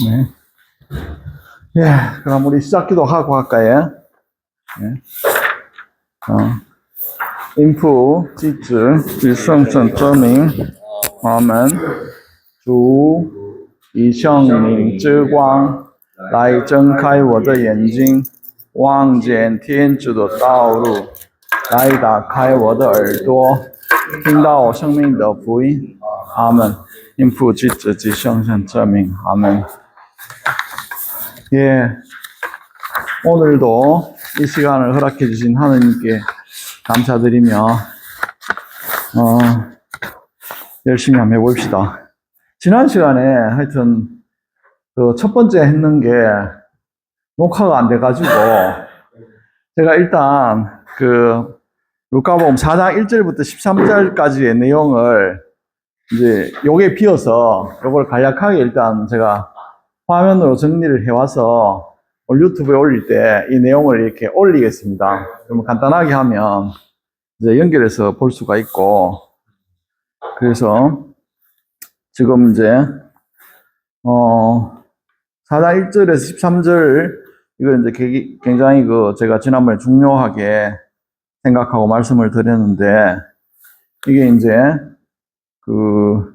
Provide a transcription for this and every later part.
네. 예, 그럼 우리 시작기도 하고 할까요? 예.应父及子与圣神之名，阿门。主以圣灵之光来睁开我的眼睛，望见天主的道路，来打开我的耳朵，听到生命的福音。阿门。应父及子及圣神之名，阿门。 예, 오늘도 이 시간을 허락해 주신 하느님께 감사드리며 열심히 한번 해봅시다. 지난 시간에 하여튼 그 첫 번째 했는 게 녹화가 안 돼가지고 제가 일단 그 루카복음 4장 1절부터 13절까지의 내용을 이제 요게 비어서 요걸 간략하게 일단 제가 화면으로 정리를 해와서 유튜브에 올릴 때 이 내용을 이렇게 올리겠습니다. 그러면 간단하게 하면 이제 연결해서 볼 수가 있고, 그래서 지금 이제 4장 1절에서 13절 이걸 이제 굉장히 그 제가 지난번에 중요하게 생각하고 말씀을 드렸는데, 이게 이제 그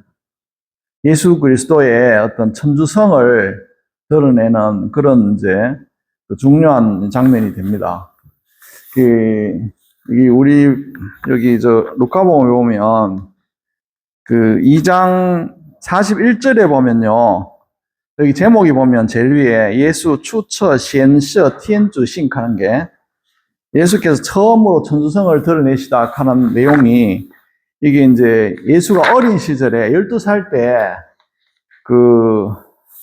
예수 그리스도의 어떤 천주성을 드러내는 그런 이제 중요한 장면이 됩니다. 우리 여기 저 루카복음에 보면 그 2장 41절에 보면요, 여기 제목이 보면 제일 위에 예수 추처显示 天主性하는 게 예수께서 처음으로 천주성을 드러내시다 하는 내용이, 이게 이제 예수가 어린 시절에 12살 때 그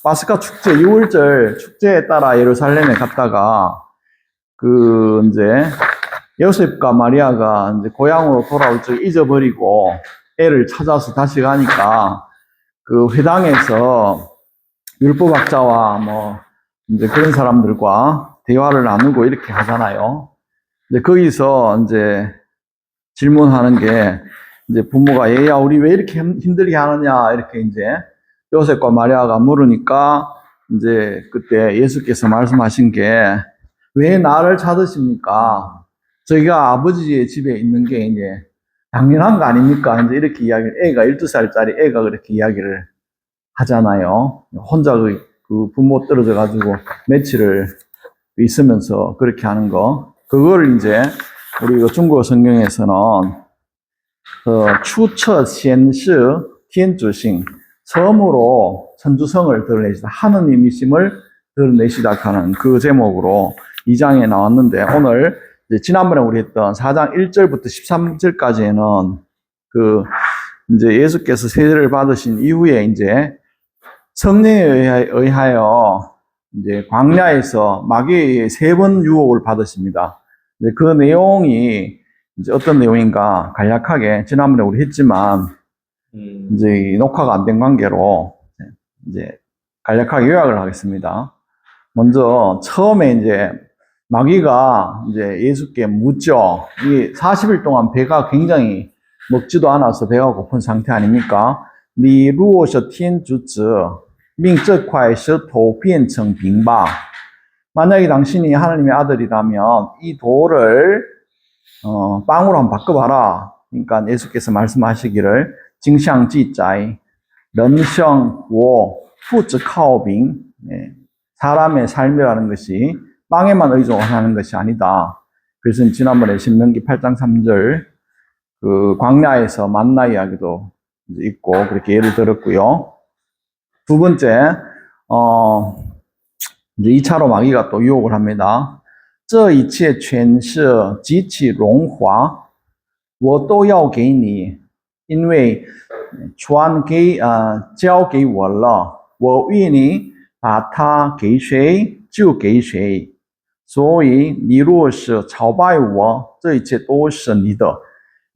파스카 축제 6월절 축제에 따라 예루살렘에 갔다가 그 이제 요셉과 마리아가 이제 고향으로 돌아올 적 잊어버리고 애를 찾아서 다시 가니까 그 회당에서 율법학자와 뭐 이제 그런 사람들과 대화를 나누고 이렇게 하잖아요. 이제 거기서 이제 질문하는 게, 이제 부모가 얘야 우리 왜 이렇게 힘들게 하느냐 이렇게 이제 요셉과 마리아가 물으니까, 이제 그때 예수께서 말씀하신 게, 왜 나를 찾으십니까? 저희가 아버지의 집에 있는 게 이제 당연한 거 아닙니까? 이제 이렇게 애가 12살짜리 애가 그렇게 이야기를 하잖아요. 혼자 그 부모 떨어져 가지고 며칠을 있으면서 그렇게 하는 거. 그거를 이제 우리 중국어 성경에서는 추처显示 天主性, 처음으로 천주성을 드러내시다, 하느님이심을 드러내시다 하는 그 제목으로 2장에 나왔는데, 오늘 이제 지난번에 우리 했던 4장 1절부터 13절까지에는 그 이제 예수께서 세례를 받으신 이후에 이제 성령에 의하여 이제 광야에서 마귀에 의해 3번 유혹을 받으십니다. 이제 그 내용이 이제 어떤 내용인가 간략하게 지난번에 우리 했지만, 이제 녹화가 안 된 관계로 이제 간략하게 요약을 하겠습니다. 먼저 처음에 이제 마귀가 이제 예수께 묻죠. 이 40일 동안 배가 굉장히 먹지도 않아서 배가 고픈 상태 아닙니까? 你若是天主子命这块石头变成饼吧. 만약에 당신이 하나님의 아들이라면 이 돌을 빵으로 한번 바꿔봐라. 그러니까 예수께서 말씀하시기를 经上记载人生我不只靠饼, 사람의 삶이라는 것이 빵에만 의존하는 것이 아니다. 그래서 지난번에 신명기 8장 3절 그 광야에서 만나 이야기도 있고 그렇게 예를 들었고요. 두 번째, 이제 2차로 마귀가 또 유혹을 합니다. 这一切权势极其荣华我都要给你因为交给我了我愿意把它给谁就给谁所以你若是朝拜我这一切都是你的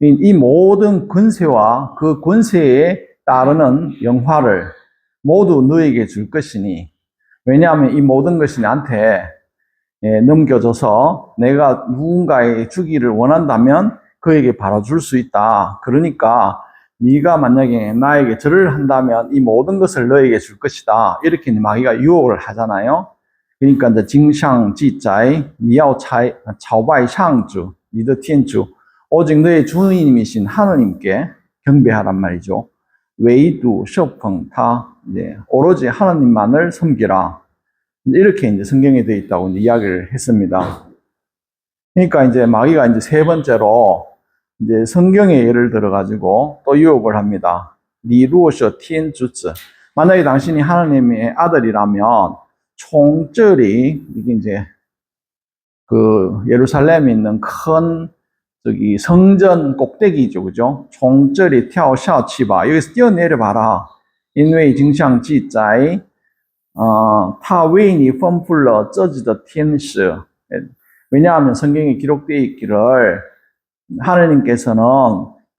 이 모든 권세와 그 권세에 따르는 영화를 모두 너에게 줄 것이니, 왜냐하면 이 모든 것이 나한테 넘겨져서 내가 누군가의 주기를 원한다면 그에게 바로 줄 수 있다. 그러니까 네가 만약에 나에게 절을 한다면 이 모든 것을 너에게 줄 것이다. 이렇게 마귀가 유혹을 하잖아요. 그러니까 이제 징상 지자이 니야오 차오바이 상주 니더 티엔주 오직 너의 주님이신 하느님께 경배하란 말이죠. 웨이두 셔펑 타 이제 오로지 하나님만을 섬기라. 이렇게 이제 성경에 되어 있다고 이제 이야기를 했습니다. 그러니까 이제 마귀가 이제 세 번째로 이제 성경의 예를 들어가지고 또 유혹을 합니다. 리루어셔 티엔주츠. 만약에 당신이 하나님의 아들이라면 총절이 이게 이제 그 예루살렘에 있는 큰 저기 성전 꼭대기죠, 그죠? 총절이跳下去吧 여기서 뛰어내려 봐라. 因为经上记载他为你吩咐了自己的天使 왜냐하면 성경에 기록되어 있기를 하느님께서는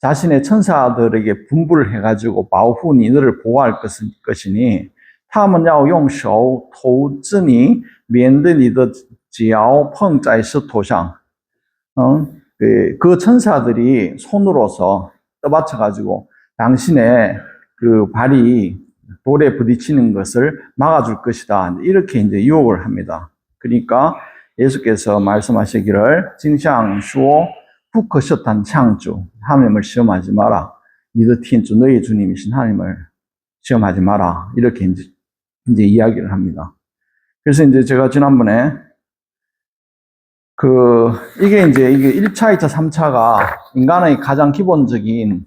자신의 천사들에게 분부를 해가지고 바오후니 너를 보호할 것이니 他们要用手投掷你，免得你的脚碰在石头上。 그 천사들이 손으로서 떠받쳐가지고 당신의 그 발이 돌에 부딪히는 것을 막아줄 것이다. 이렇게 이제 유혹을 합니다. 그러니까 예수께서 말씀하시기를 징상수오 후커셔탄 창주 하나님을 시험하지 마라. 니더 티엔주 너의 주님이신 하나님을 시험하지 마라. 이렇게 이제 이야기를 합니다. 그래서 이제 제가 지난번에 이게 1차, 2차, 3차가 인간의 가장 기본적인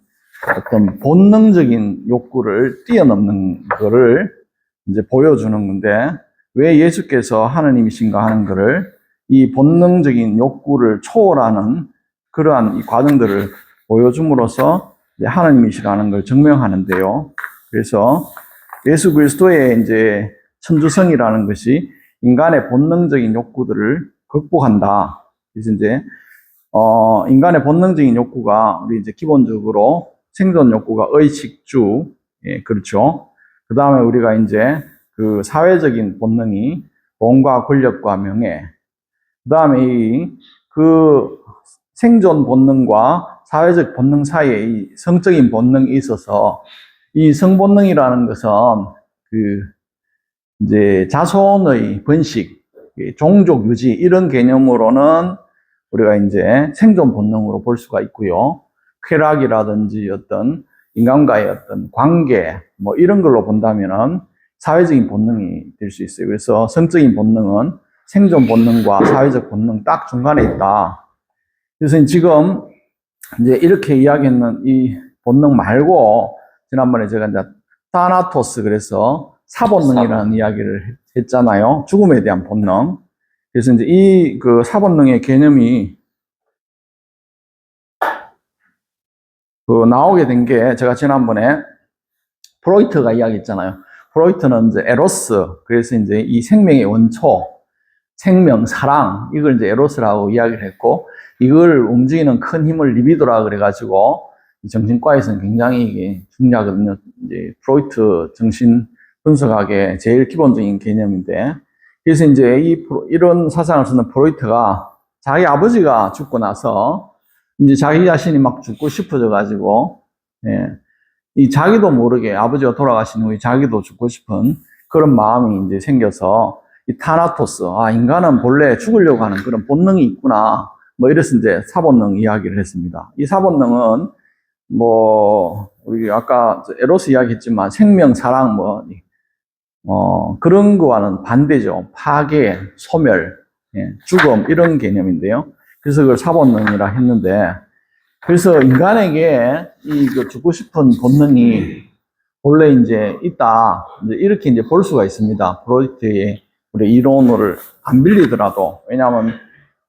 어떤 본능적인 욕구를 뛰어넘는 거를 이제 보여주는 건데, 왜 예수께서 하느님이신가 하는 거를 이 본능적인 욕구를 초월하는 그러한 이 과정들을 보여줌으로써 이제 하느님이시라는 걸 증명하는데요. 그래서 예수 그리스도의 이제 천주성이라는 것이 인간의 본능적인 욕구들을 극복한다. 그래서 이제 인간의 본능적인 욕구가 우리 이제 기본적으로 생존 욕구가 의식주, 예, 그렇죠. 그 다음에 우리가 이제 그 사회적인 본능이 돈과 권력과 명예. 그 다음에 그 생존 본능과 사회적 본능 사이에 이 성적인 본능이 있어서 이 성본능이라는 것은 그 이제 자손의 번식, 종족 유지 이런 개념으로는 우리가 이제 생존 본능으로 볼 수가 있고요. 쾌락이라든지 어떤 인간과의 어떤 관계 뭐 이런 걸로 본다면은 사회적인 본능이 될 수 있어요. 그래서 성적인 본능은 생존 본능과 사회적 본능 딱 중간에 있다. 그래서 지금 이제 이렇게 이야기했는 이 본능 말고 지난번에 제가 이제 타나토스 그래서 사본능이라는 이야기를 했잖아요. 죽음에 대한 본능. 그래서 이제 이 그 사본능의 개념이 나오게 된 게 제가 지난번에 프로이트가 이야기했잖아요. 프로이트는 이제 에로스, 그래서 이제 이 생명의 원초, 생명, 사랑, 이걸 이제 에로스라고 이야기를 했고, 이걸 움직이는 큰 힘을 리비도라 그래가지고, 정신과에서는 굉장히 이게 중요하거든요. 이제 프로이트 정신 분석학의 제일 기본적인 개념인데, 그래서 이제 이런 사상을 쓰는 프로이트가 자기 아버지가 죽고 나서 이제 자기 자신이 막 죽고 싶어져가지고, 예, 이 자기도 모르게 아버지가 돌아가신 후에 자기도 죽고 싶은 그런 마음이 이제 생겨서 이 타나토스, 인간은 본래 죽으려고 하는 그런 본능이 있구나. 뭐 이래서 이제 사본능 이야기를 했습니다. 이 사본능은 뭐 우리 아까 에로스 이야기했지만 생명, 사랑 그런 거와는 반대죠. 파괴, 소멸, 죽음 이런 개념인데요. 그래서 그걸 사본능이라 했는데, 그래서 인간에게 죽고 싶은 본능이 본래 이제 있다. 이렇게 이제 볼 수가 있습니다. 프로이트의 우리 이론을 안 빌리더라도. 왜냐하면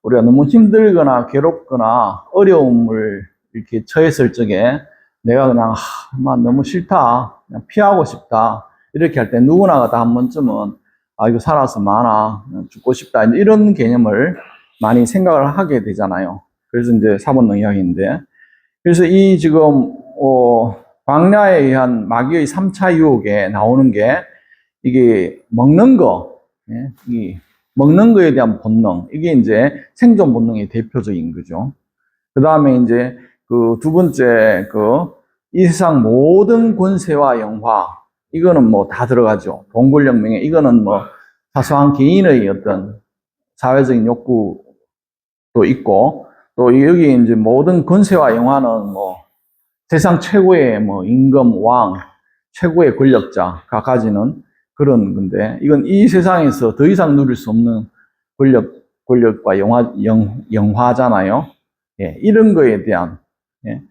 우리가 너무 힘들거나 괴롭거나 어려움을 이렇게 처했을 적에 내가 그냥 너무 싫다, 그냥 피하고 싶다 이렇게 할 때 누구나가 다 한 번쯤은 이거 살아서 죽고 싶다 이런 개념을 많이 생각을 하게 되잖아요. 그래서 이제 사본능 이야기인데, 그래서 이 지금 광야에 의한 마귀의 3차 유혹에 나오는 게 이게 먹는 거, 이 먹는 거에 대한 본능, 이게 이제 생존 본능의 대표적인 거죠. 그 다음에 이제 그 두 번째 이 세상 모든 권세와 영화, 이거는 뭐 다 들어가죠. 동굴력 명예, 이거는 뭐 사소한 개인의 어떤 사회적인 욕구도 있고, 또 여기 이제 모든 권세와 영화는 뭐 세상 최고의 뭐 임금, 왕, 최고의 권력자가 가지는 그런 건데, 이건 이 세상에서 더 이상 누릴 수 없는 권력과 영화잖아요. 예, 이런 거에 대한, 예,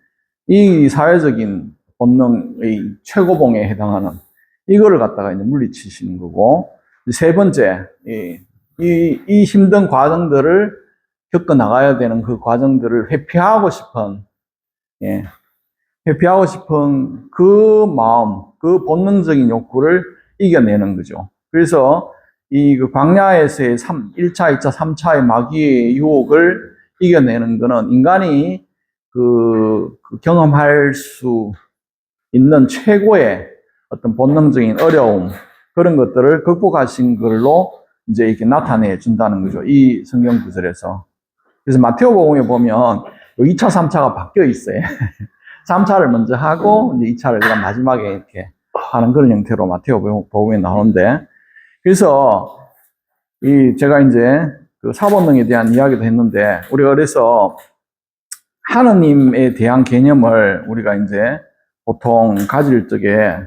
이 사회적인 본능의 최고봉에 해당하는 이거를 갖다가 이제 물리치시는 거고, 세 번째, 이 힘든 과정들을 겪어 나가야 되는 그 과정들을 회피하고 싶은, 예, 회피하고 싶은 그 마음, 그 본능적인 욕구를 이겨내는 거죠. 그래서 이 그 광야에서의 1차, 2차, 3차의 마귀의 유혹을 이겨내는 거는 인간이 그 경험할 수 있는 최고의 어떤 본능적인 어려움, 그런 것들을 극복하신 걸로 이제 이렇게 나타내 준다는 거죠. 이 성경 구절에서. 그래서 마테오복음에 보면 2차, 3차가 바뀌어 있어요. 3차를 먼저 하고 이제 2차를 마지막에 이렇게 하는 그런 형태로 마테오복음에 나오는데, 그래서 제가 이제 그 사본능에 대한 이야기도 했는데, 우리가 그래서 하느님에 대한 개념을 우리가 이제 보통 가질 적에,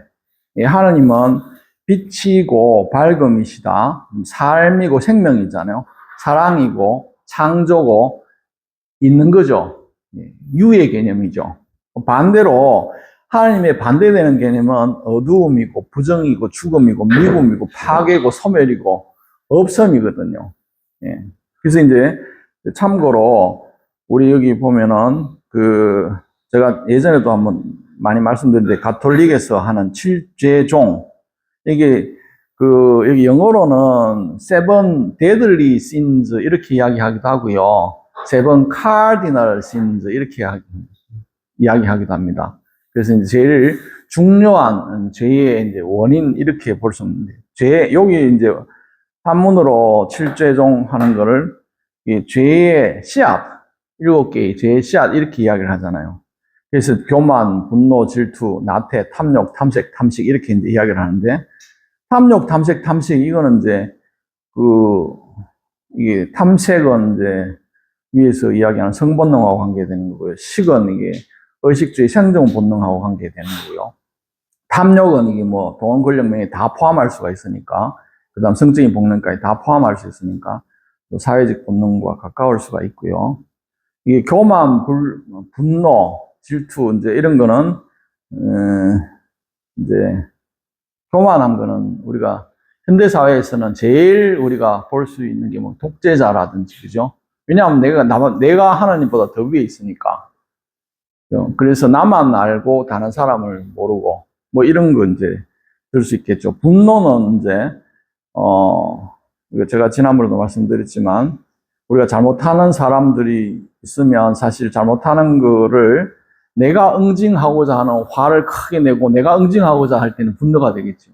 하느님은 빛이고 밝음이시다, 삶이고 생명이잖아요. 사랑이고 창조고 있는 거죠. 유의 개념이죠. 반대로 하나님의 반대되는 개념은 어두움이고 부정이고 죽음이고 미움이고 파괴고 소멸이고 없음이거든요. 예. 그래서 이제 참고로 우리 여기 보면은 제가 예전에도 한번 많이 말씀드렸는데, 가톨릭에서 하는 칠죄종, 이게 여기 영어로는 seven deadly sins 이렇게 이야기하기도 하고요, seven cardinal sins 이렇게 이야기하기도 합니다. 그래서 이제 제일 중요한 죄의 이제 원인 이렇게 볼 수 있는데, 여기 이제 한문으로 칠죄종 하는 거를 죄의 씨앗, 7개의 죄의 씨앗 이렇게 이야기를 하잖아요. 그래서 교만, 분노, 질투, 나태, 탐욕, 탐색, 탐식 이렇게 이제 이야기를 하는데, 탐욕, 탐색, 탐식 이거는 이제 이게 탐색은 이제 위에서 이야기하는 성본능하고 관계되는 거고요. 식은 이게 의식주의 생존 본능하고 관계되는 거고요. 탐욕은 이게 뭐 돈, 권력, 명예 다 포함할 수가 있으니까, 그 다음 성적인 본능까지 다 포함할 수 있으니까 또 사회적 본능과 가까울 수가 있고요. 이게 교만, 분노, 질투 이제 이런 거는 이제 교만한 거는 우리가 현대 사회에서는 제일 우리가 볼 수 있는 게 뭐 독재자라든지, 그죠? 왜냐하면 내가 하나님보다 더 위에 있으니까. 그래서 나만 알고 다른 사람을 모르고 뭐 이런 거 이제 들 수 있겠죠. 분노는 이제 이거 제가 지난번에도 말씀드렸지만, 우리가 잘못하는 사람들이 있으면 사실 잘못하는 거를 내가 응징하고자 하는 화를 크게 내고 내가 응징하고자 할 때는 분노가 되겠죠.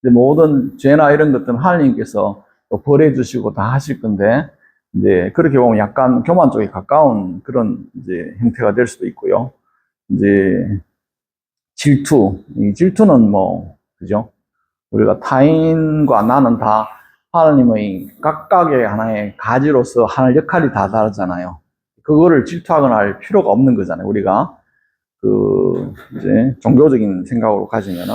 근데 모든 죄나 이런 것들은 하나님께서 또 벌해 주시고 다 하실 건데, 이제 그렇게 보면 약간 교만 쪽에 가까운 그런 이제 형태가 될 수도 있고요. 이제 이 질투는 뭐, 그죠? 우리가 타인과 나는 다 하나님의 각각의 하나의 가지로서 하는 역할이 다 다르잖아요. 그거를 질투하거나 할 필요가 없는 거잖아요. 우리가 이제 종교적인 생각으로 가지면은.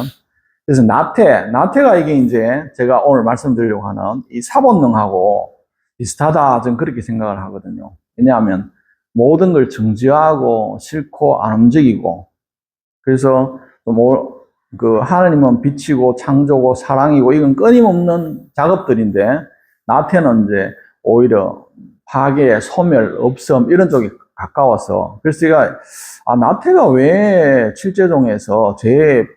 그래서 나태가 이게 이제 제가 오늘 말씀드리려고 하는 이 사본능하고 비슷하다, 저는 그렇게 생각을 하거든요. 왜냐하면 모든 걸 정지하고 싫고 안 움직이고, 그래서 하나님은 빛이고 창조고 사랑이고 이건 끊임없는 작업들인데, 나태는 이제 오히려 파괴, 소멸, 없음 이런 쪽에 가까워서, 그래서 제가 나태가 왜 칠죄종에서 죄의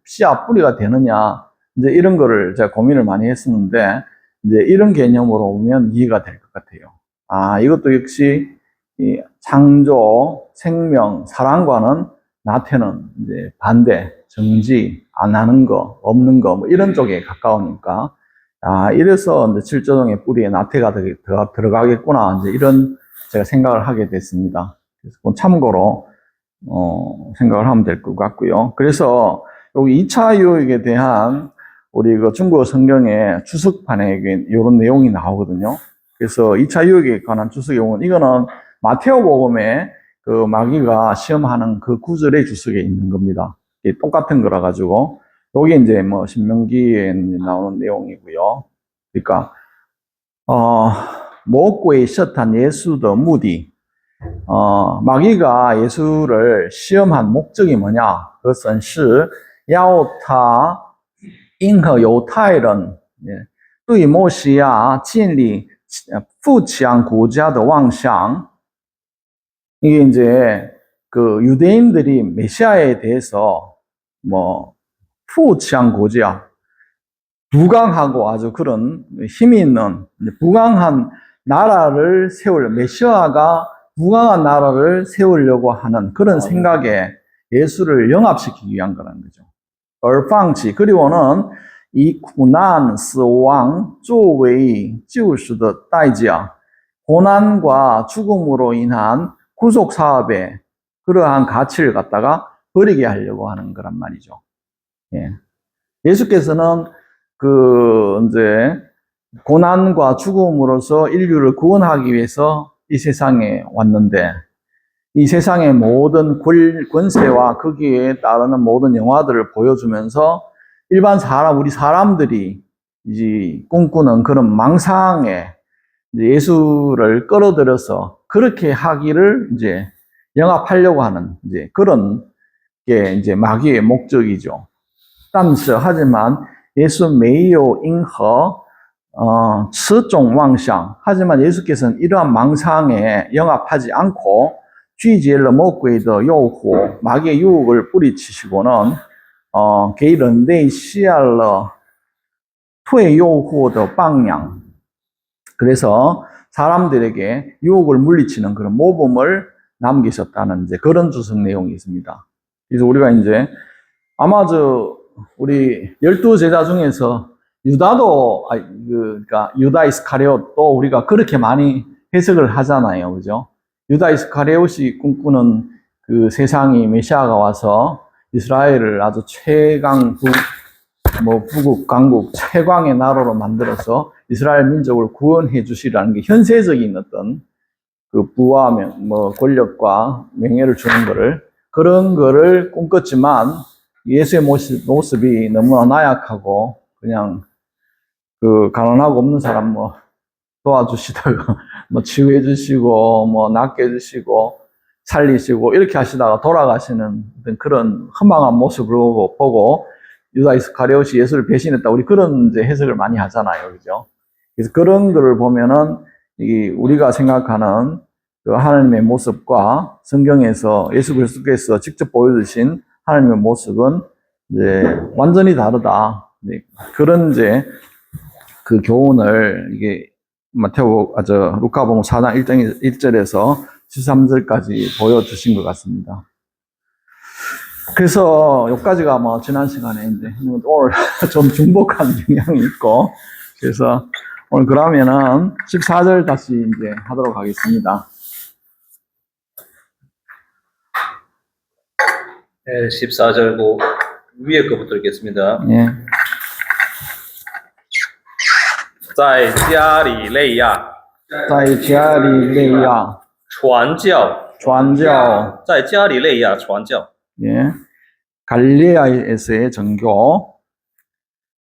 씨앗 뿌리가 되느냐, 이제 이런 거를 제가 고민을 많이 했었는데, 이제 이런 개념으로 보면 이해가 될 것 같아요. 이것도 역시 이 창조, 생명, 사랑과는 나태는 이제 반대, 정지, 안 하는 거, 없는 거, 뭐 이런 쪽에 가까우니까, 이래서 이제 칠죄종의 뿌리에 나태가 들어가겠구나, 이제 이런 제가 생각을 하게 됐습니다. 그래서 참고로 생각을 하면 될 것 같고요. 그래서 여기 2차 유혹에 대한 우리 그 중국어 성경에 주석판에 이런 내용이 나오거든요. 그래서 2차 유혹에 관한 주석의 경우는 이거는 마테오복음에 그 마귀가 시험하는 그 구절의 주석에 있는 겁니다. 똑같은 거라 가지고 요게 이제 뭐 신명기에 나오는 내용이고요. 그러니까 魔鬼试探耶稣的目的 마귀가 예수를 시험한 목적이 뭐냐? 그것은 是要他迎合犹太人对摩西亚建立富强国家的妄想. 이게 이제 그 유대인들이 메시아에 대해서 뭐富强国家, 부강하고 아주 그런 힘이 있는 부강한 나라를 메시아가 부강한 나라를 세우려고 하는 그런 생각에 예수를 영합시키기 위한 거라는 거죠. 而放弃 그리고는 이 고난, 死亡作为救赎的代价, 고난과 죽음으로 인한 구속 사업에 그러한 가치를 갖다가 버리게 하려고 하는 거란 말이죠. 예. 예수께서는 이제 고난과 죽음으로써 인류를 구원하기 위해서 이 세상에 왔는데, 이 세상의 모든 권세와 거기에 따르는 모든 영화들을 보여주면서 일반 우리 사람들이 이제 꿈꾸는 그런 망상에 이제 예수를 끌어들여서 그렇게 하기를 이제 영합하려고 하는 이제 그런 게 이제 마귀의 목적이죠. 但是 하지만 예수 没有因何此种妄想 하지만 예수께서는 이러한 망상에 영합하지 않고 拒绝了魔鬼的诱惑 마귀의 유혹을 뿌리치시고는 给人类下了退诱惑的榜样 그래서 사람들에게 유혹을 물리치는 그런 모범을 남기셨다는 이제 그런 주석 내용이 있습니다. 그래서 우리가 이제 아마 우리 12제자 중에서 유다도, 그러니까 유다 이스카리옷도 우리가 그렇게 많이 해석을 하잖아요. 그죠? 유다 이스카리옷이 꿈꾸는 그 세상이 메시아가 와서 이스라엘을 아주 부국, 강국, 최강의 나라로 만들어서 이스라엘 민족을 구원해 주시라는 게 현세적인 어떤 그 부와 권력과 명예를 주는 그런 거를 꿈꿨지만 예수의 모습이 너무나 나약하고 그냥 가난하고 없는 사람 도와주시다가 치유해 주시고 낫게 해주시고 살리시고 이렇게 하시다가 돌아가시는 그런 허망한 모습을 보고 유다 이스카리옷이 예수를 배신했다. 우리 그런 이제 해석을 많이 하잖아요. 그죠? 그래서 그런 거를 보면은 우리가 생각하는 그 하나님의 모습과 성경에서 예수 그리스도께서 직접 보여주신 하나님의 모습은 이제 완전히 다르다. 그런 이제 그 교훈을 이게 루카복음 4장 1절에서 13절까지 보여주신 것 같습니다. 그래서 여기까지가 지난 시간에 이제 오늘 좀 중복한 경향이 있고, 그래서 오늘 그러면은 14절 다시 이제 하도록 하겠습니다. 네, 14절 위에 거부터 읽겠습니다. 예. 在加里肋亚在加利利亚传教在加里肋亚传教 예. 갈릴리아에서의 전교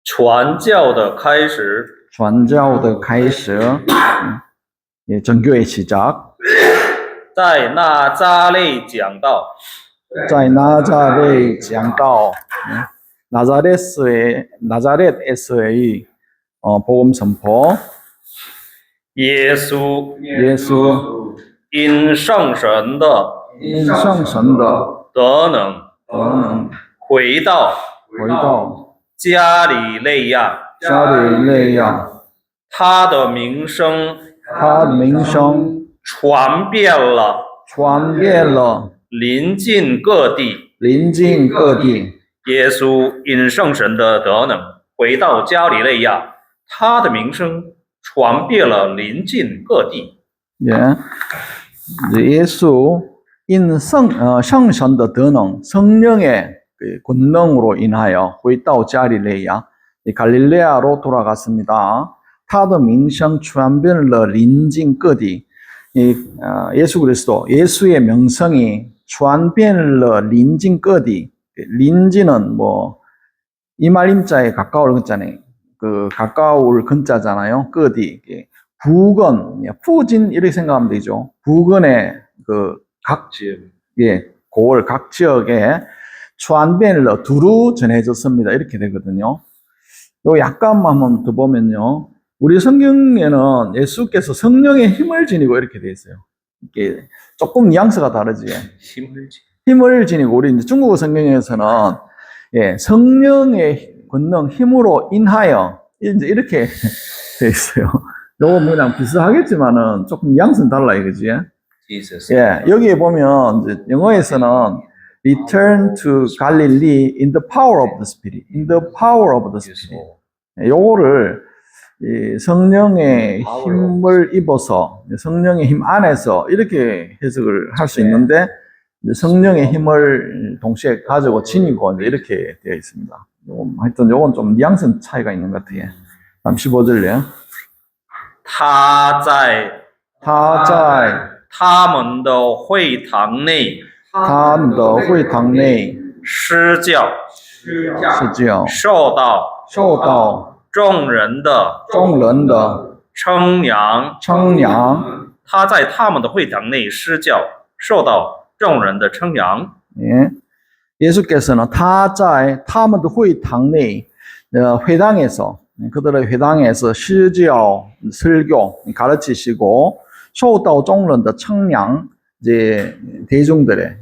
传教的开始 传教的开始 예, 전교의 시작 在拿撒勒讲道在나자렛讲道 나자렛에서의 복음 선포 耶稣因圣神的德能回到加里肋亚他的名声传遍了临近各地耶稣因圣神的德能回到加里肋亚他的名声传遍了临近各地 예. 예수 圣神的德能 성령의 그 권능으로 인하여 回到加利利亚 갈릴레아로 돌아갔습니다. 他的名声传遍了邻近各地 예수 그리스도 예수의 명성이 传遍了邻近各地 邻近은 뭐 이말임자에 가까울 근자네. 그 가까울 근자잖아요. 끝이 부근, 푸진 이렇게 생각하면 되죠. 부근의 그 각 지역, 고을 각 지역에传遍了 두루 전해졌습니다. 이렇게 되거든요. 요 약간만 한번 더 보면요. 우리 성경에는 예수께서 성령의 힘을 지니고 이렇게 돼 있어요. 이게 조금 뉘앙스가 다르지. 힘을 지니고 우리 이제 중국어 성경에서는 성령의 권능 힘으로 인하여 이제 이렇게 돼 있어요. 요거 뭐랑 비슷하겠지만은 조금 뉘앙스는 달라 이거지. 여기에 보면 이제 영어에서는 return to Galilee in the power of the Spirit, in the power of the Spirit. 요거를 성령의 힘을 입어서 성령의 힘 안에서 이렇게 해석을 할 수 있는데 성령의 힘을 동시에 가지고 지니고 이렇게 되어 있습니다. 하여튼 요건 좀 뉘앙스 차이가 있는 것 같아요. 다음 15절요. 他在他们的会堂内施教，受到众人的称扬。他在他们的会堂内施教，受到众人的称扬。 예수께서는他们的会堂内 회당에서 그들의 회당에서 시지어 설교 가르치시고 受到众人的称扬 이제 대중들의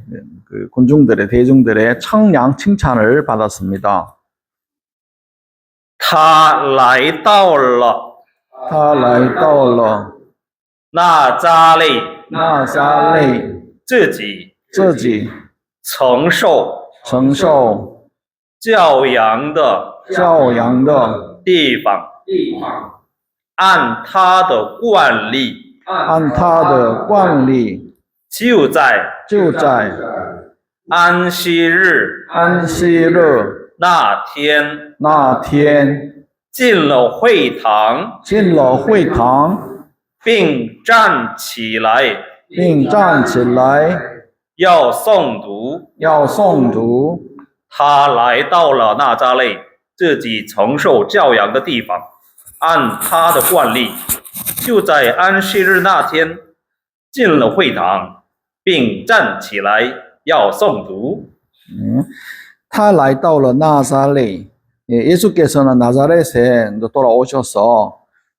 그 대중들의称扬 칭찬을 받았습니다. 他来到了拿撒勒自己承受教养的地方，按他的惯例，就在安息日那天进了会堂，并站起来要诵读。他来到了拿撒勒自己承受教养的地方，按他的惯例，就在安息日那天进了会堂，并站起来要诵读。他来到了拿撒勒 예수께서는 나자렛에 돌아오셔서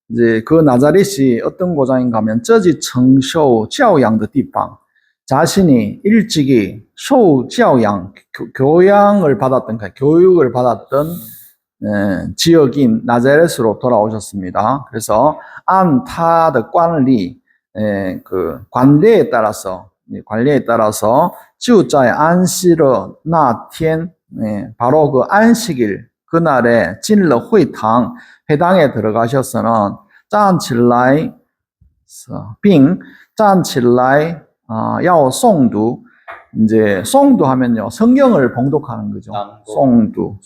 이제 그 나자렛이 어떤 고장인가 하면 这里承受教养的地方 자신이 일찍이 受教养 교육을 받았던 지역인 나자렛으로 돌아오셨습니다. 그래서 안他的惯例 그 관례에 따라서 就在安息日那天 바로 그 안식일 그날에 进了会堂 회당에 들어가셔서는 站起来并站起来要诵读 이제诵读 하면요 성경을 봉독하는 거죠.诵读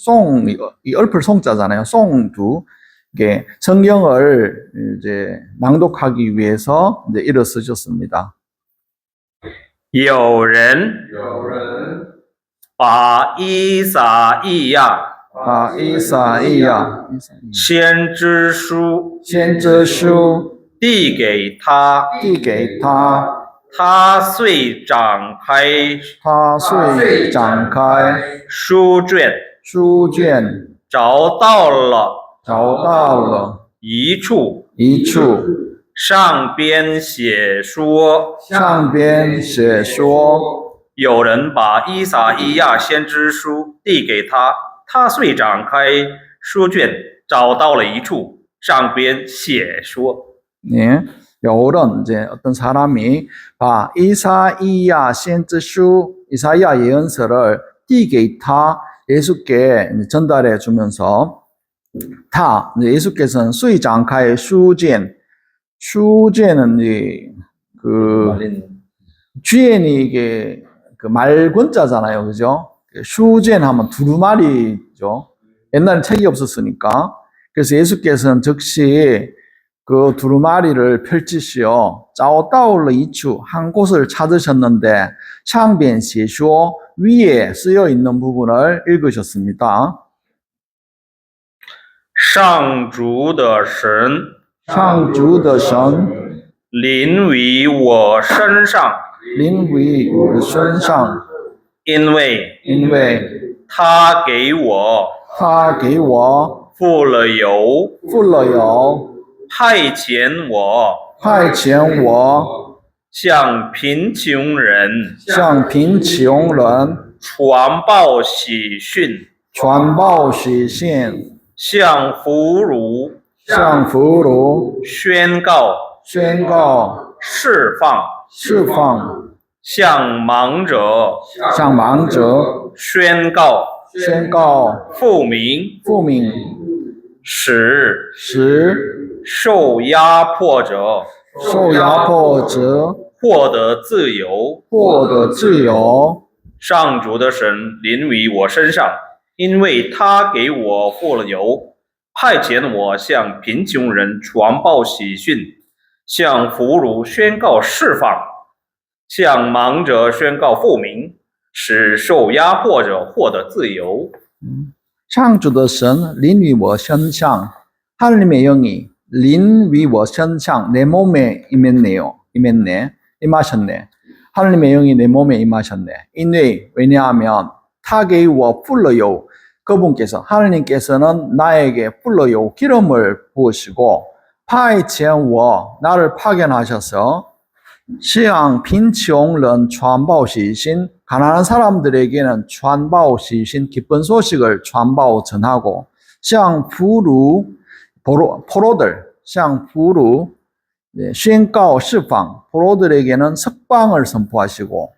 이 얼풀 송자잖아요.诵读 이게 성경을 이제 낭독하기 위해서 이제 일어서셨습니다. 有人把以赛亚先知书递给他，他遂展开书卷，找到了一处，上边写说，有人把以赛亚先知书递给他，他遂展开书卷，找到了一处，上边写说。 여울은 이제 어떤 사람이 이사이야先知书 이사야 예언서를 递给他 예수께 전달해 주면서 예수께서는 遂展开书卷 书卷은 그 쥐엔이 이게 그 말권자잖아요. 그죠? 슈젠 하면 두루마리죠. 옛날엔 책이 없었으니까. 그래서 예수께서는 즉시 그 두루마리를 펼치시어 짜오따올러 이추 한 곳을 찾으셨는데 샹변 시쇼 위에 쓰여 있는 부분을 읽으셨습니다. 上主的神 상주的神临于我身上，临于我身上，因为因为他给我他给我付了油，付了油，派遣我派遣我向贫穷人向贫穷人传报喜讯，传报喜讯，向俘虏向俘虏宣告宣告释放，释放，向盲者向盲者宣告宣告复明，复明，使使受压迫者受压迫者获得自由。获得自由。上主的神临于我身上，因为他给我付了油，派遣我向贫穷人传报喜讯，向俘虏宣告释放，向盲者宣告复明，使受压迫者获得自由。 창조的神临于我身上， 하나님의 영이临于我身上, 내 몸에 임했네요. 임하셨네. 하나님의 영이 내 몸에 임하셨네. 왜냐하면 타게이 워 풀러요. 그분께서 하나님께서는 나에게 풀러요 기름을 부으시고 파이첸 워 나를 파견하셔서 시앙 빈穷人传报喜信 가난한 사람들에게는 传报喜信 기쁜 소식을 传报 전하고 向俘虏 포로들 向俘虏 宣告释放 포로들에게는 석방을 선포하시고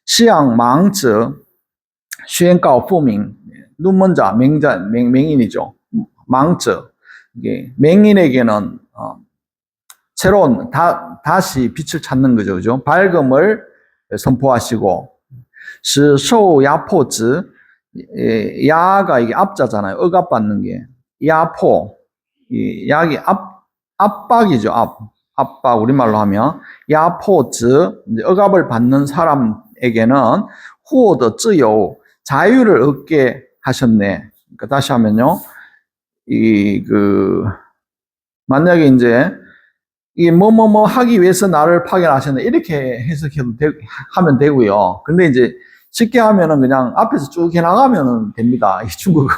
向盲者 宣告复明 눈먼 자 맹인이죠. 망者 맹인에게는 새로운 다시 빛을 찾는 거죠. 그죠? 밝음을 선포하시고 受压迫者 야가 이게 압자잖아요. 억압받는 게 야포 약이 압박이죠. 압박 우리말로 하면 야포즈 억압을 받는 사람에게는 후어더 쯔요 자유를 얻게 하셨네. 그러니까 다시 하면요, 만약에 이제 이 뭐뭐뭐 하기 위해서 나를 파견하셨네 이렇게 해석해도 하면 되고요. 근데 이제 쉽게 하면은 그냥 앞에서 쭉 해나가면은 됩니다. 이 중국어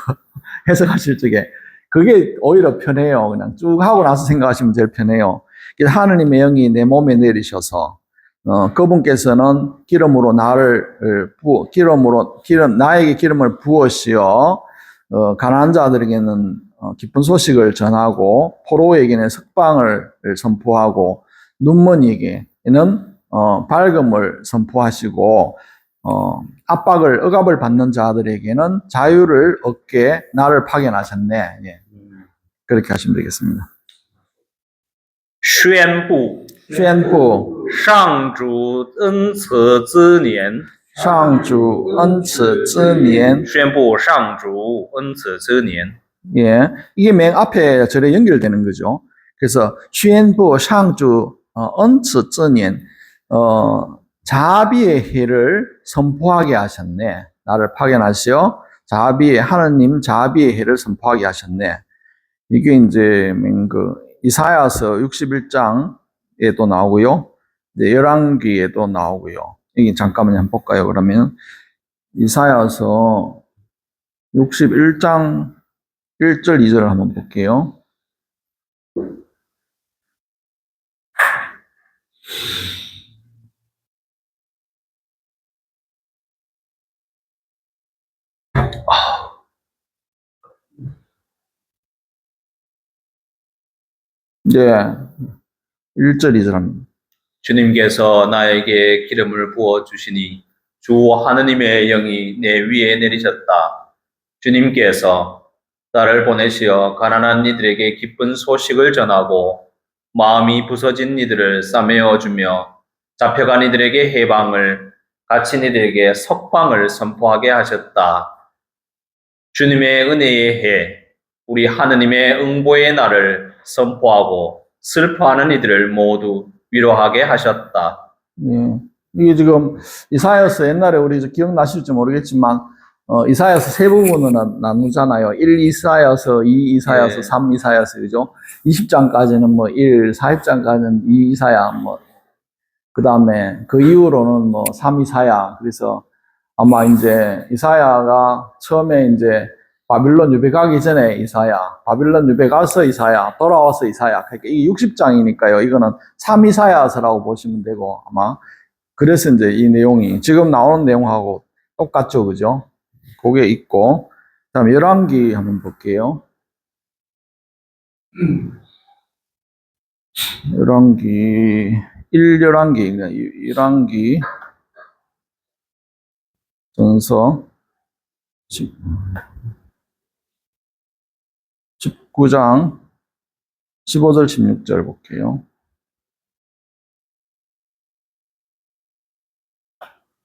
해석하실 적에 그게 오히려 편해요. 그냥 쭉 하고 나서 생각하시면 제일 편해요. 하느님의 영이 내 몸에 내리셔서 그분께서는 기름으로 나에게 기름을 부으시어 가난한 자들에게는 기쁜 소식을 전하고 포로에게는 석방을 선포하고 눈먼이에게는 밝음을 선포하시고 억압을 받는 자들에게는 자유를 얻게 나를 파견하셨네. 예. 그렇게 하시면 되겠습니다. 宣布宣布上主恩慈之年，上主恩慈之年. 宣布上主恩慈之年。 예, 이게 맨 앞에 절에 연결되는 거죠. 그래서 宣布上主恩慈之年, 자비의 해를 선포하게 하셨네. 나를 파견하시어 하나님 자비의 해를 선포하게 하셨네. 이게 이제 이사야서 61장에도 나오고요. 열왕기에도 나오고요. 이게 잠깐만 한번 볼까요? 그러면 이사야서 61장 1절 2절을 한번 볼게요. 네, 1절 2절 합니다. 주님께서 나에게 기름을 부어 주시니 주 하느님의 영이 내 위에 내리셨다. 주님께서 나를 보내시어 가난한 이들에게 기쁜 소식을 전하고 마음이 부서진 이들을 싸매어 주며 잡혀간 이들에게 해방을, 갇힌 이들에게 석방을 선포하게 하셨다. 주님의 은혜의 해, 우리 하느님의 응보의 날을 선포하고 슬퍼하는 이들을 모두 위로하게 하셨다. 예. 이게 지금 이사야서 옛날에 우리 기억나실지 모르겠지만 이사야서 세 부분으로 나누잖아요. 1 이사야서, 2 이사야서, 예. 3 이사야서, 그죠? 20장까지는 뭐 1, 40장까지는 2 이사야, 뭐 그 다음에 그 이후로는 뭐 3 이사야. 그래서 아마 이제 이사야가 처음에 이제 바빌론 유배 가기 전에 이사야, 바빌론 유배 가서 이사야, 돌아와서 이사야. 그러니까 이게 60장이니까요. 이거는 3 이사야서라고 보시면 되고 아마 그래서 이제 이 내용이 지금 나오는 내용하고 똑같죠, 그죠? 그게 있고, 그다음 열왕기 한번 볼게요. 열왕기 1열왕기, 열왕기 전서 19장 15절 16절 볼게요.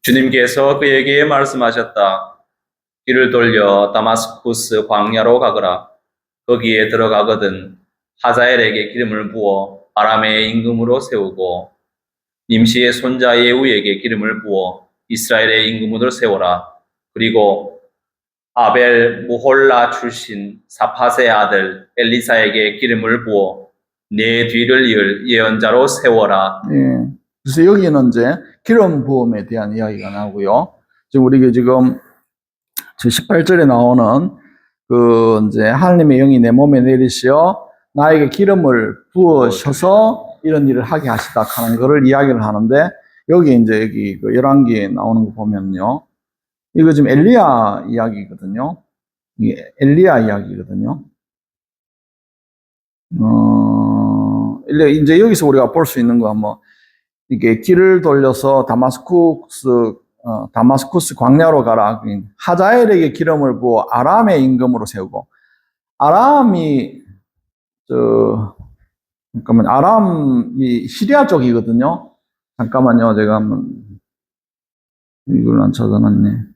주님께서 그에게 말씀하셨다. 길을 돌려 다마스쿠스 광야로 가거라. 거기에 들어가거든 하자엘에게 기름을 부어 아람의 임금으로 세우고 nim시의 손자 예후에게 기름을 부어 이스라엘의 임금으로 세워라. 그리고 아벨 무홀라 출신 사파세의 아들 엘리사에게 기름을 부어 내 뒤를 이을 예언자로 세워라. 예. 그래서 여기는 이제 기름 부음에 대한 이야기가 나오고요. 지금 우리가 지금 18절에 나오는 그 이제 하나님의 영이 내 몸에 내리시어 나에게 기름을 부으셔서 이런 일을 하게 하시다 하는 거를 이야기를 하는데 여기 이제 여기 그 열왕기에 나오는 거 보면요. 이거 지금 엘리야 이야기거든요. 이게 엘리야 이야기거든요. 이제 여기서 우리가 볼 수 있는 건 뭐 이게 길을 돌려서 다마스쿠스 광야로 가라. 하자엘에게 기름을 부어 아람의 임금으로 세우고 아람이 잠깐만 아람이 시리아 쪽이거든요. 잠깐만요. 제가 한번 이걸 안 찾아놨네.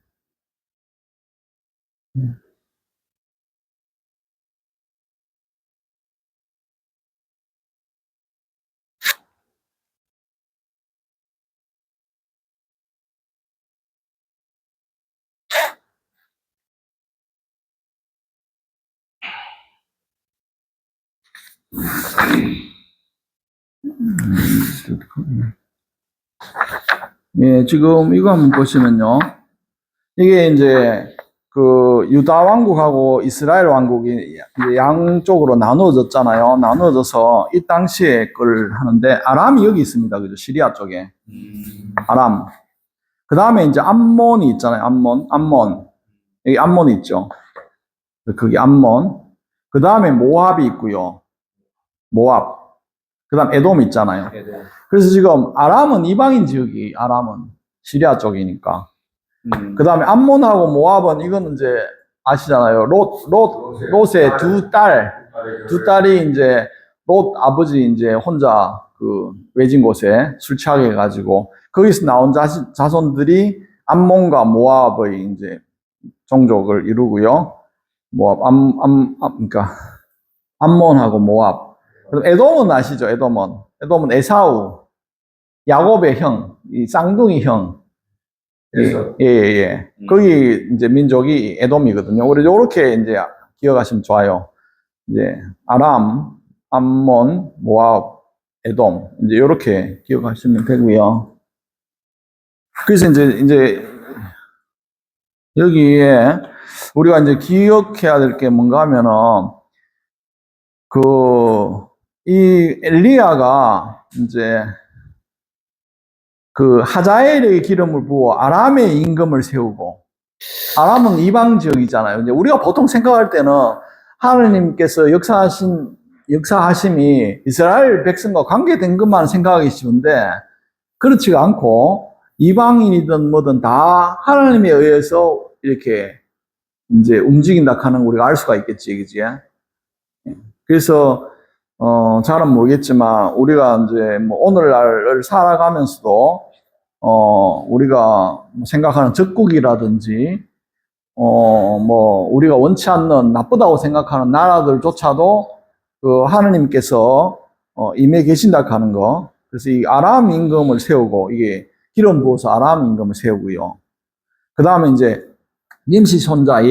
예, 지금 이거 한번 보시면요. 이게 이제 그 유다 왕국하고 이스라엘 왕국이 양쪽으로 나누어졌잖아요. 나누어져서 이 당시에 걸 하는데 아람이 여기 있습니다. 그죠? 시리아 쪽에. 아람. 그 다음에 이제 암몬이 있잖아요. 암몬. 여기 암몬이 있죠. 거기 암몬. 그 다음에 모압이 있고요. 모압. 그 다음 에돔 있잖아요. 그래서 지금 아람은 이방인 지역이 아람은 시리아 쪽이니까. 그 다음에 암몬하고 모압은 이거는 이제 아시잖아요. 롯의 두 딸이 이제 롯 아버지 이제 혼자 그 외진 곳에 술 취하게 해가지고 거기서 나온 자손들이 암몬과 모압의 이제 종족을 이루고요. 모압, 그러니까 암몬하고 모압. 에돔은 아시죠? 에돔은 에사우, 야곱의 형, 이 쌍둥이 형. 예. 거기 이제 민족이 에돔이거든요. 우리 요렇게 이제 기억하시면 좋아요. 이제 아람, 암몬, 모압, 에돔. 이제 요렇게 기억하시면 되고요. 그래서 이제 여기에 우리가 이제 기억해야 될 게 뭔가 하면은 이 엘리야가 이제 그 하자엘의 기름을 부어 아람의 임금을 세우고 아람은 이방 지역이잖아요. 이제 우리가 보통 생각할 때는 하나님께서 역사하심이 이스라엘 백성과 관계된 것만 생각하기 쉬운데 그렇지가 않고 이방인이든 뭐든 다 하나님에 의해서 이렇게 이제 움직인다 하는 거 우리가 알 수가 있겠지, 그지? 그래서 잘은 모르겠지만 우리가 이제 뭐 오늘날을 살아가면서도 우리가 생각하는 적국이라든지 뭐 우리가 원치 않는 나쁘다고 생각하는 나라들조차도 그 하느님께서 임해 계신다 하는 거. 그래서 이 아람 임금을 세우고 이게 기름 부어서 아람 임금을 세우고요. 그 다음에 이제 님시 손자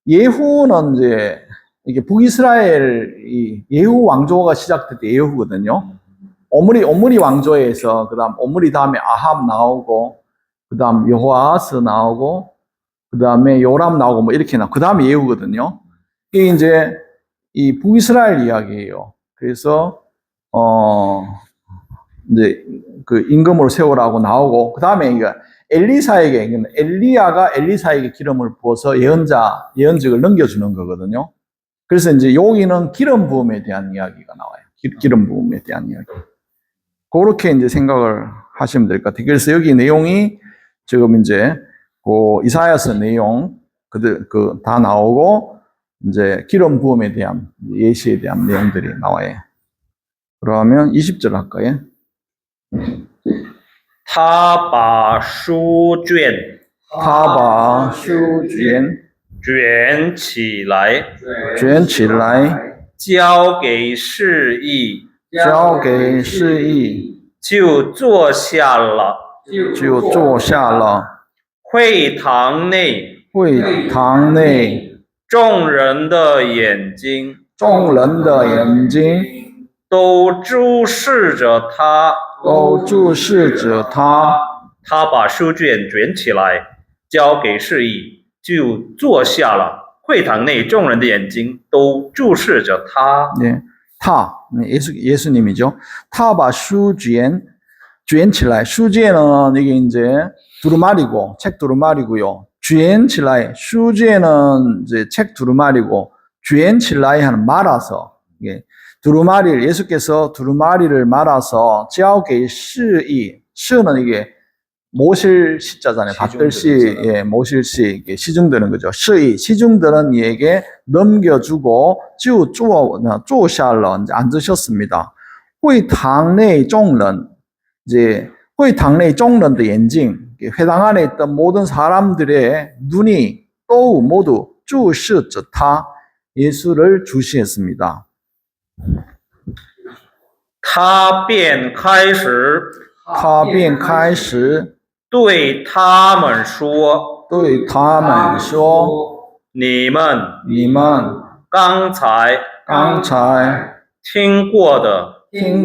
예후는 이제 이게 북이스라엘 이 예후 왕조가 시작될 때 예후거든요. 오므리 왕조에서 그다음 오므리 다음에 아합 나오고 그다음 여호아스 나오고 그다음에 요람 나오고 뭐 이렇게 나오고 그다음에 예후거든요. 이게 이제 이 북이스라엘 이야기예요. 그래서 이제 그 임금으로 세우라고 나오고 그다음에 이게 엘리야가 엘리사에게 기름을 부어서 예언직을 넘겨주는 거거든요. 그래서 이제 여기는 기름 부음에 대한 이야기가 나와요. 기름 부음에 대한 이야기. 그렇게 이제 생각을 하시면 될 것 같아요. 그래서 여기 내용이 지금 이제 그 이사야서 내용 다 나오고 이제 기름 부음에 대한 예시에 대한 내용들이 나와요. 그러면 20절 할까요? 他把书卷卷起来，交给示意，就坐下了。会堂内众人的眼睛都注视着他。他把书卷卷起来，交给示意，就坐下了。会堂内众人的眼睛都注视着他。 네, 예수님이죠. 타바卷起来. 슈제는 이게 이제 두루마리고 책 두루마리고요. 卷起来, 슈제는 이제 책 두루마리고 卷起来 하는 말아서 이게 예수께서 두루마리를 말아서 交给示意, 시는 이게 모실 시자잖아요. 받들 시, 예, 모실 시, 시중드는 거죠. 시중드는 이에게 넘겨주고, 坐下了, 앉으셨습니다. 会堂内众人, 이제, 会堂内众人的眼睛, 회당 안에 있던 모든 사람들의 눈이 또 모두 注视着他, 예수를 주시했습니다. 他便开始对他们说，你们刚才听过的这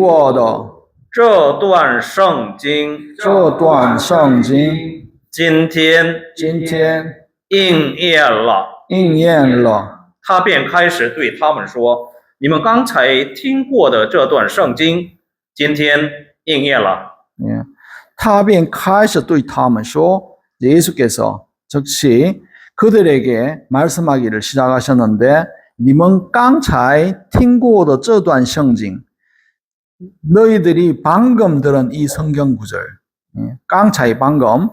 段圣经，今天应验了。他便开始对他们说，你们刚才听过的这段圣经，今天应验了。 他便开始对他们说, 예수께서 즉시 그들에게 말씀하기를 시작하셨는데, 你们刚才听过的这段圣经, 너희들이 방금 들은 이 성경 구절, 刚才 방금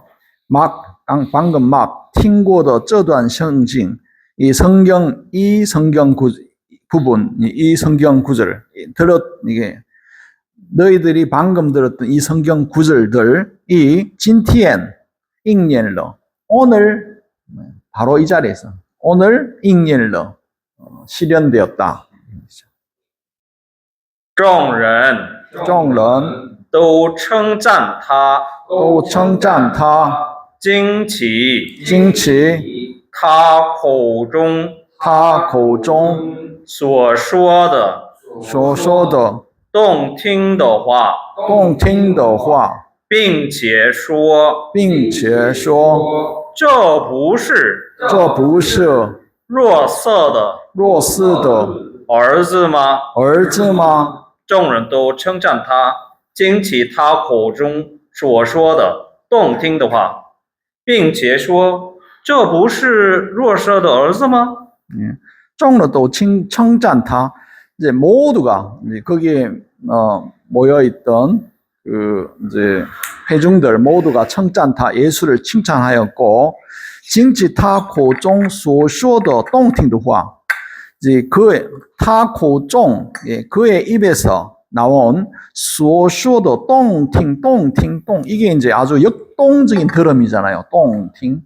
막 听过的这段圣经, 이 성경 부분, 이 성경 구절 이게 너희들이 방금 들었던 이 성경 구절들이 今天 应验了. 오늘 바로 이 자리에서 오늘 应验了, 실현되었다. 众人都称赞他，惊奇他口中所说的动听的话，并且说，这不是若瑟的儿子吗？众人都称赞他，惊奇他口中所说的动听的话，并且说，这不是若瑟的儿子吗？ 众人도称赞他. 이제 모두가 이제 거기에 모여 있던 그 이제 회중들 모두가称赞他, 예수를 칭찬하였고, 惊奇他口中所说的动听的话, 이제 그의 타코종 예, 그의 입에서 나온 소쇼도 똥팅 똥팅 똥 이게 이제 아주 역동적인 들음이잖아요. 똥팅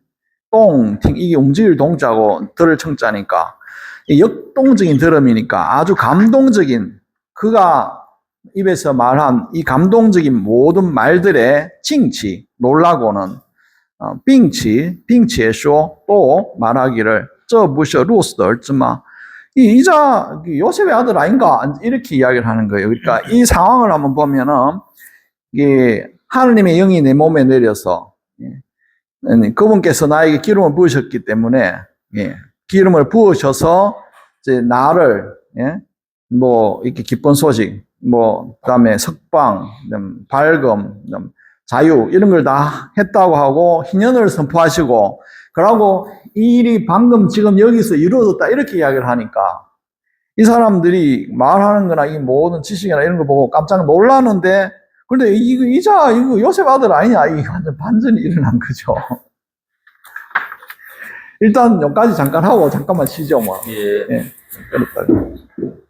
똥팅 이게 움직일 동자고 들을 청자니까 역동적인 들음이니까 아주 감동적인 그가 입에서 말한 이 감동적인 모든 말들의 칭치 놀라고는 빙치에 쇼또 말하기를 这不是路斯的儿子吗? 이 이자 요셉의 아들 아닌가 이렇게 이야기를 하는 거예요. 그러니까 이 상황을 한번 보면은 이게 하느님의 영이 내 몸에 내려서 그분께서 나에게 기름을 부으셨기 때문에 기름을 부으셔서 이제 나를 뭐 이렇게 기쁜 소식 뭐 그다음에 석방, 밝음, 자유 이런 걸 다 했다고 하고 희년을 선포하시고 그러고 이 일이 방금 지금 여기서 이루어졌다 이렇게 이야기를 하니까 이 사람들이 말하는 거나 이 모든 지식이나 이런 거 보고 깜짝 놀랐는데 근데 이거 요셉 아들 아니냐 이게 완전 반전이 일어난 거죠. 일단 여기까지 잠깐 하고 잠깐만 쉬죠 뭐. 예. 예. 그렇다.